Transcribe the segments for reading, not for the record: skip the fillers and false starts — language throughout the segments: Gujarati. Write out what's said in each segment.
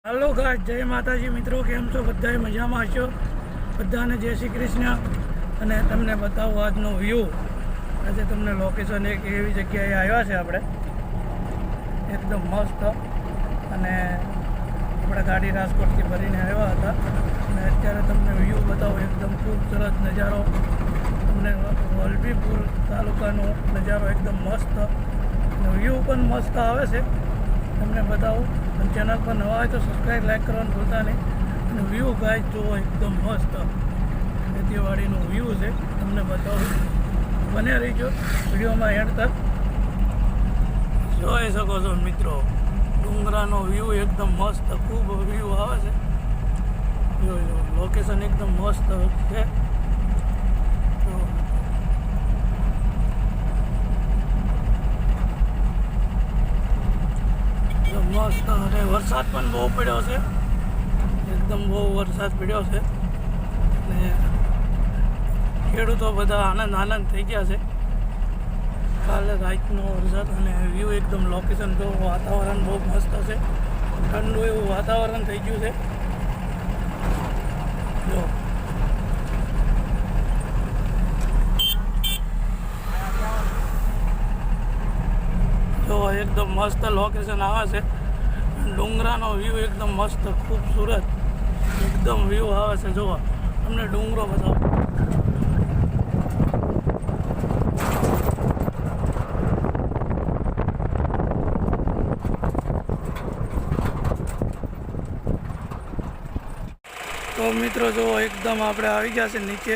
हेलो गाइस, जय माताजी मित्रों, केम छो? बधाए मजामां छो? बधाने जय श्री कृष्ण। અને તમને બતાવું આજનો વ્યૂ। આજે તમને લોકેશન એક એવી જગ્યાએ આવ્યા છે આપણે, એકદમ મસ્ત। અને આપણે ગાડી રાજકોટથી ભરીને આવ્યા હતા અને અત્યારે તમને વ્યૂ બતાવું, એકદમ ખૂબ સરસ નજારો। તમને વલભીપુર તાલુકાનો નજારો એકદમ મસ્ત અને વ્યૂ પણ મસ્ત આવે છે, તમને બતાવું। અને ચેનલ પર નવા હોય તો સબસ્ક્રાઈબ લાઈક કરવાનું ભૂલતા નહીં। અને વ્યૂ ગાઈસ જુઓ, એકદમ મસ્ત ખેતીવાડીનું વ્યૂ છે, તમને બતાવું। બને રહીજો વિડીયોમાં એન્ડ તક, જોઈ શકો છો મિત્રો। ડુંગરાનો વ્યૂ એકદમ મસ્ત, ખૂબ વ્યૂ આવે છે। જોઈ લોકેશન એકદમ મસ્ત છે। મસ્ત। અને વરસાદ પણ બહુ પડ્યો છે, એકદમ બહુ વરસાદ પડ્યો છે ને ખેડૂતો બધા આનંદ થઈ ગયા છે। કાલે રાતનો વરસાદ અને વ્યૂ એકદમ લોકેશન જો, વાતાવરણ બહુ મસ્ત છે, ઠંડુ એવું વાતાવરણ થઈ ગયું છે। જો એકદમ મસ્ત લોકેશન આવે છે, ડુંગરાનો વ્યૂ એકદમ મસ્ત ખૂબસૂરત એકદમ વ્યૂ આવે છે। જુઓ તમને ડુંગરો બતાવો, તો મિત્રો જુઓ એકદમ આપણે આવી ગયા છે નીચે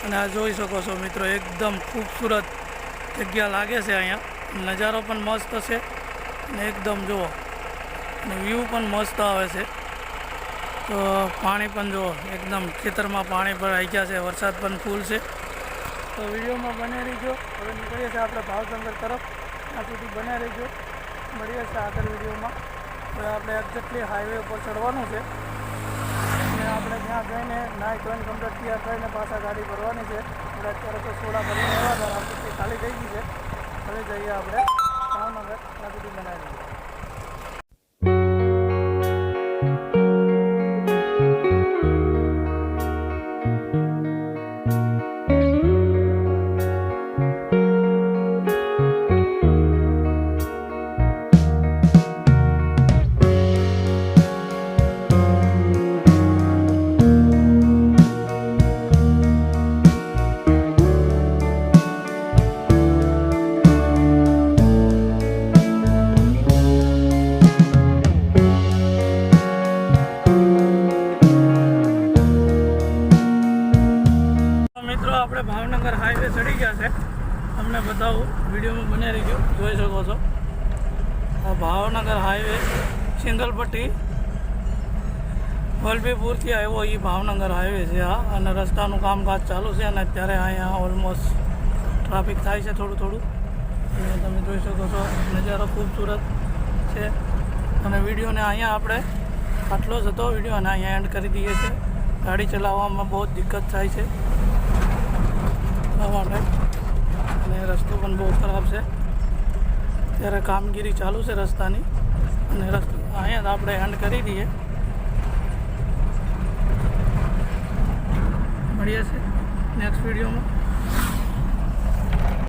અને આ જોઈ શકો છો મિત્રો, એકદમ ખૂબસૂરત જગ્યા લાગે છે। અહીંયા નજારો પણ મસ્ત છે અને એકદમ જુઓ અને વ્યૂ પણ મસ્ત આવે છે। તો પાણી પણ જુઓ, એકદમ ખેતરમાં પાણી પણ આવી ગયા છે, વરસાદ પણ ફૂલ છે। તો વિડીયોમાં બને રહીજો। હવે નીકળીએ છીએ આપણે ભાવનગર તરફ, ત્યાં સુધી બને રહીજો। મળીએ છીએ આગળ વિડીયોમાં। હવે આપણે એક્ઝેક્ટલી હાઈવે ઉપર ચડવાનું છે અને આપણે ત્યાં જઈને નાઈ ધોઈને કમ્પ્લીટ તૈયાર થઈને પાછા ગાડી ભરવાની છે। આપણે અત્યારે તો સોડા ભરીને આવ્યા હતા, આપણે ખાલી થઈ ગઈ છે। હવે જઈએ આપણે ભાવનગર, ત્યાં સુધી બનાવી દઈએ। આપણે ભાવનગર હાઈવે ચડી ગયા છે, તમને બતાવું, વિડીયોમાં બને રહીજો। જોઈ શકો છો આ ભાવનગર હાઈવે સિંગલ પટ્ટી વલભીપુરથી આવ્યો એ ભાવનગર હાઈવે છે આ। અને રસ્તાનું કામકાજ ચાલુ છે અને અત્યારે અહીંયા ઓલમોસ્ટ ટ્રાફિક થાય છે થોડું થોડું, અને તમે જોઈ શકો છો નજારો ખૂબસૂરત છે। અને વિડીયોને અહીંયા આપણે આટલો જ હતો વિડીયો, અને અહીંયા એન્ડ કરી દઈએ છીએ। ગાડી ચલાવવામાં બહુ દિક્કત થાય છે માટે, અને રસ્તો પણ બહુ ખરાબ છે, ત્યારે કામગીરી ચાલુ છે રસ્તાની, અને અહીંયા આપણે એન્ડ કરી દઈએ। મળીએ છીએ નેક્સ્ટ વિડીયોમાં।